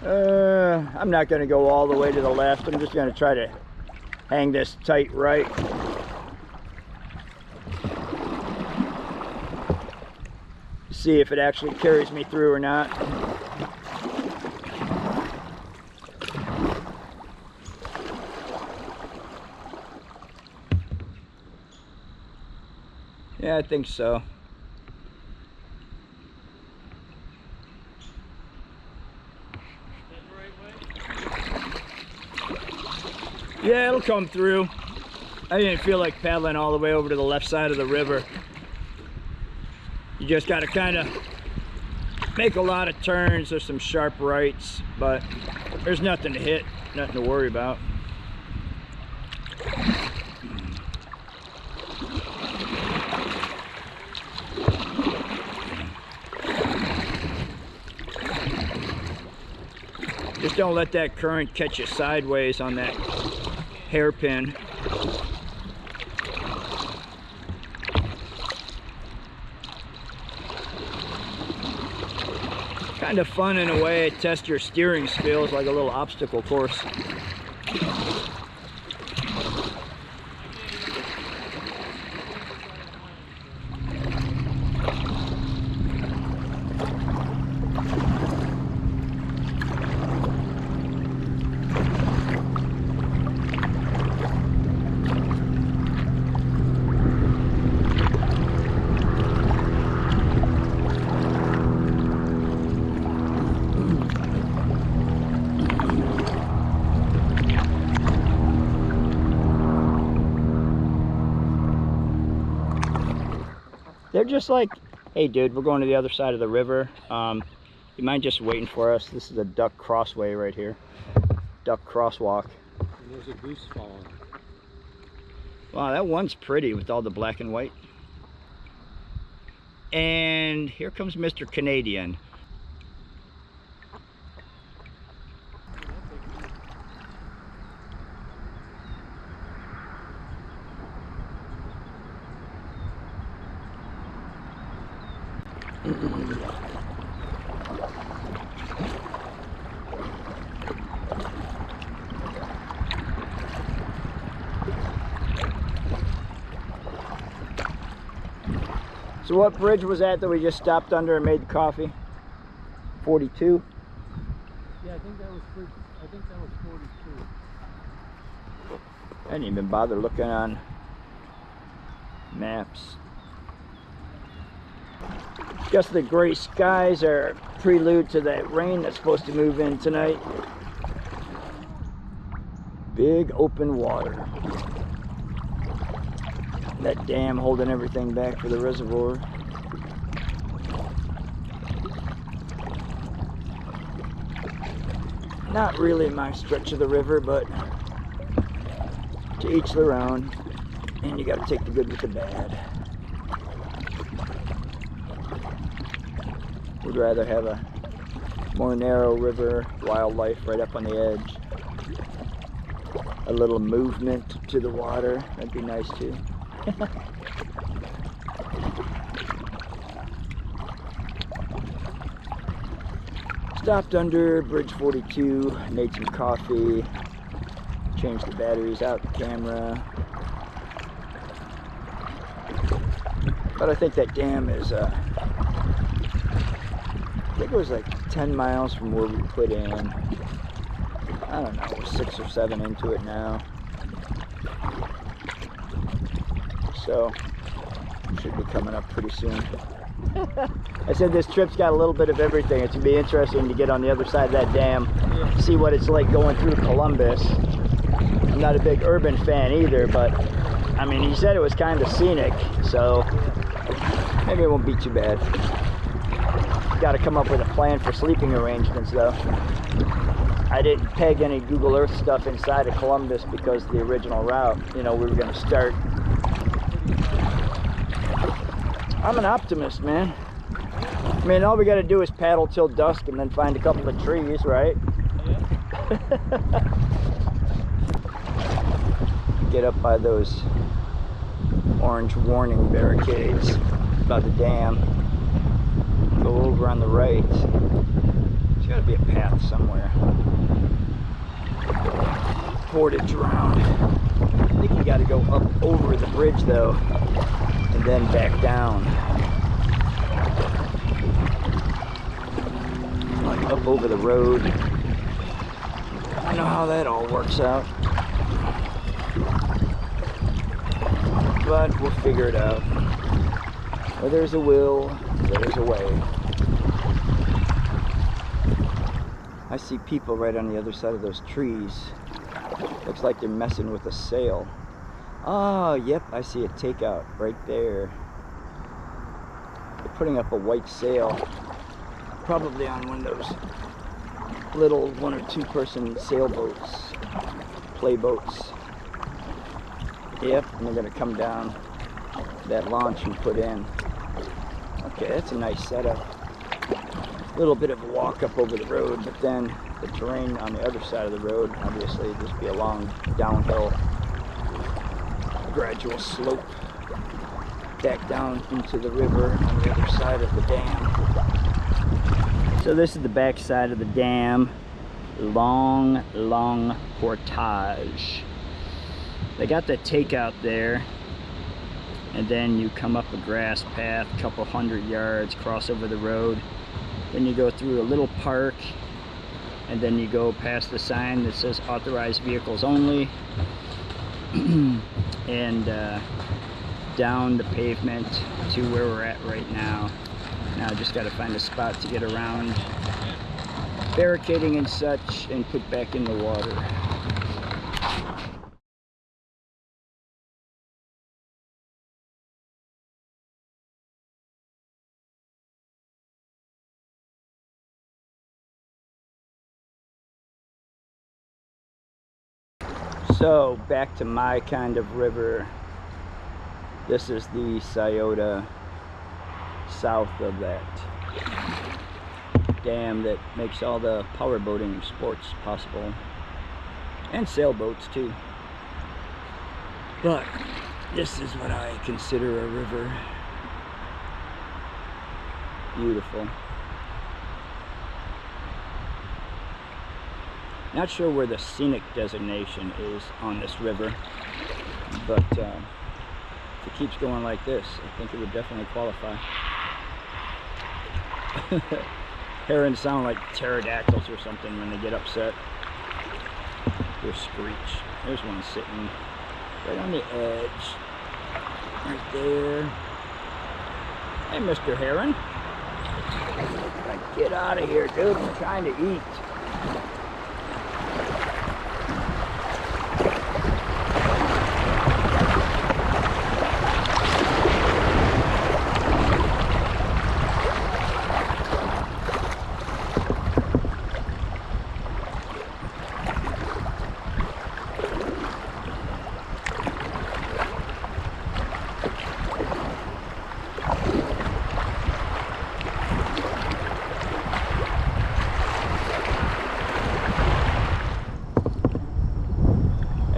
I'm not going to go all the way to the left. I'm just going to try to hang this tight right. See if it actually carries me through or not. Yeah, I think so. Yeah, it'll come through. I didn't feel like paddling all the way over to the left side of the river. You just got to kind of make a lot of turns. There's some sharp rights, but there's nothing to hit, nothing to worry about. Just don't let that current catch you sideways on that hairpin. Kind of fun in a way. Test your steering skills, like a little obstacle course. They're just like, hey dude, we're going to the other side of the river. You mind just waiting for us? This is a duck crossway right here. Duck crosswalk. And there's a goose falling. Wow, that one's pretty with all the black and white. And here comes Mr. Canadian. So what bridge was that we just stopped under and made the coffee? 42? Yeah, I think that was 42. I didn't even bother looking on maps. Guess the gray skies are prelude to that rain that's supposed to move in tonight. Big open water. That dam holding everything back for the reservoir. Not really my stretch of the river, but to each their own. And you gotta take the good with the bad. Would rather have a more narrow river, wildlife right up on the edge. A little movement to the water, that'd be nice too. Stopped under Bridge 42, made some coffee, changed the batteries out the camera. But I think that dam is, I think it was like 10 miles from where we put in. I don't know, we're 6 or 7 into it now. So, should be coming up pretty soon. I said this trip's got a little bit of everything. It's going to be interesting to get on the other side of that dam, see what it's like going through Columbus. I'm not a big urban fan either, but I mean, he said it was kind of scenic, so maybe it won't be too bad. Got to come up with a plan for sleeping arrangements though. I didn't peg any Google Earth stuff inside of Columbus because the original route, you know, we were going to start. I'm an optimist, man. I mean, all we got to do is paddle till dusk and then find a couple of trees, right? Yeah. Get up by those orange warning barricades by the dam. Go over on the right. There's got to be a path somewhere. Portage around. I think we got to go up over the bridge though, and then back down. Like up over the road. I don't know how that all works out, but we'll figure it out. Where there's a will, there's a way. I see people right on the other side of those trees. Looks like they're messing with a sail. Oh, yep, I see a takeout right there. They're putting up a white sail, probably on one of those little 1 or 2 person sailboats, play boats. Yep, and they're gonna come down that launch and put in. Okay, that's a nice setup. A little bit of a walk up over the road, but then the terrain on the other side of the road, obviously, would just be a long downhill, gradual slope back down into the river on the other side of the dam. So this is the back side of the dam. Long portage. They got the takeout there, and then you come up a grass path, a couple 100 yards, cross over the road. Then you go through a little park, and then you go past the sign that says authorized vehicles only, and down the pavement to where we're at right now. Now I just got to find a spot to get around barricading and such and put back in the water. So back to my kind of river. This is the Scioto south of that dam that makes all the power boating sports possible, and sailboats too. But this is what I consider a river. Beautiful. Not sure where the scenic designation is on this river, but if it keeps going like this, I think it would definitely qualify. Herons sound like pterodactyls or something when they get upset. They screech. There's one sitting right on the edge, right there. Hey, Mr. Heron. Get out of here, dude. I'm trying to eat.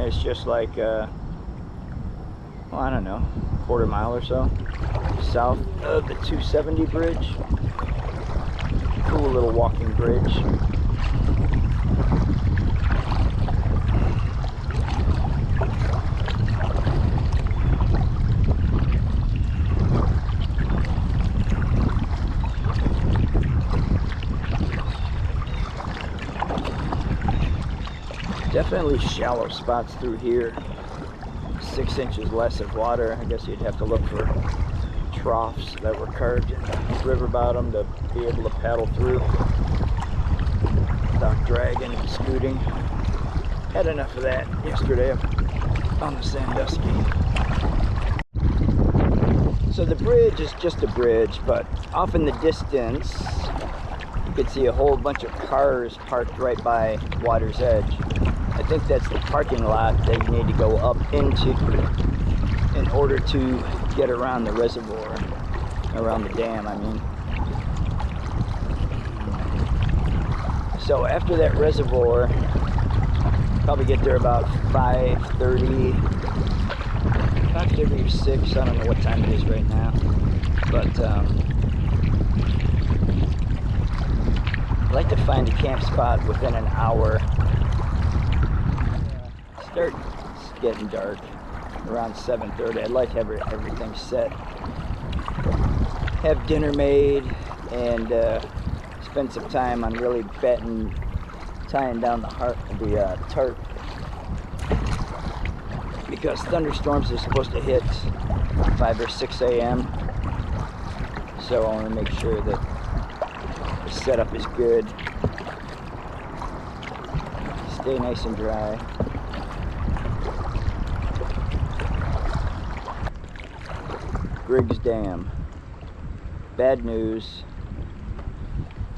It's just like, well, I don't know, a quarter mile or so south of the 270 bridge. Cool little walking bridge. Definitely shallow spots through here. 6 inches less of water. I guess you'd have to look for troughs that were carved in the river bottom to be able to paddle through without dragging and scooting. Had enough of that yesterday on the Sandusky. So the bridge is just a bridge, but off in the distance you could see a whole bunch of cars parked right by water's edge. I think that's the parking lot that you need to go up into in order to get around the reservoir, around the dam, I mean. So after that reservoir, probably get there about 5:30, 5:30 or 6, I don't know what time it is right now. But I like to find a camp spot within an hour. Starts getting dark around 7:30. I'd like to have everything set, have dinner made, and spend some time on really tying down the tarp, because thunderstorms are supposed to hit 5 or 6 a.m. So I want to make sure that the setup is good. Stay nice and dry. Griggs Dam. Bad news.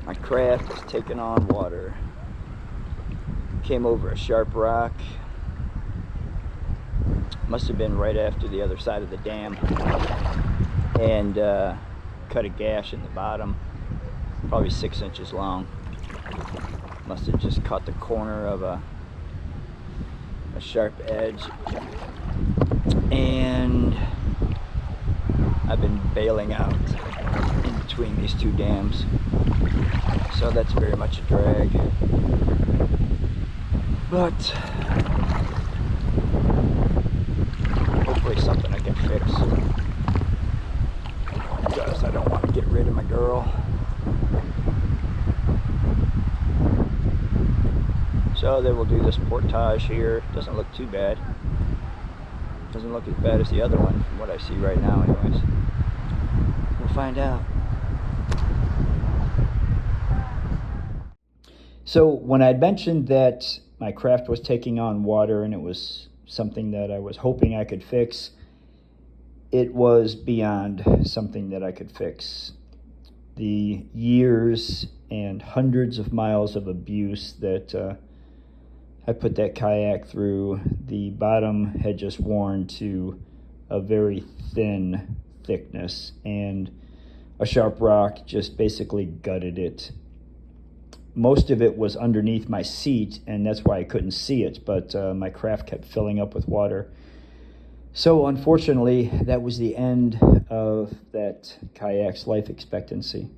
My craft is taking on water. Came over a sharp rock. Must have been right after the other side of the dam. And cut a gash in the bottom. Probably 6 inches long. Must have just caught the corner of a sharp edge. And I've been bailing out in between these two dams. So that's very much a drag. But hopefully something I can fix, because I don't want to get rid of my girl. So they will do this portage here. Doesn't look too bad. Doesn't look as bad as the other one from what I see right now anyways. We'll find out. So when I mentioned that my craft was taking on water and it was something that I was hoping I could fix, it was beyond something that I could fix. The years and hundreds of miles of abuse that I put that kayak through, the bottom had just worn to a very thin thickness, and a sharp rock just basically gutted it. Most of it was underneath my seat, and that's why I couldn't see it, but my craft kept filling up with water. So unfortunately, that was the end of that kayak's life expectancy.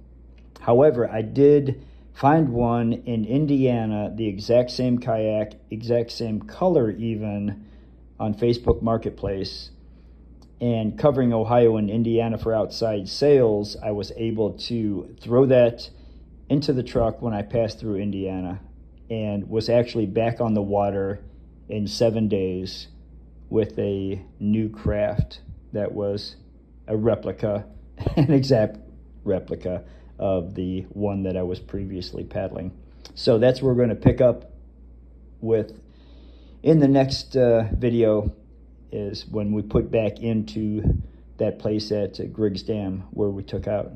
However, I did find one in Indiana, the exact same kayak, exact same color even, on Facebook Marketplace. And covering Ohio and Indiana for outside sales, I was able to throw that into the truck when I passed through Indiana, and was actually back on the water in 7 days with a new craft that was a replica, an exact replica of the one that I was previously paddling. So that's where we're going to pick up with in the next video, is when we put back into that place at Griggs Dam where we took out.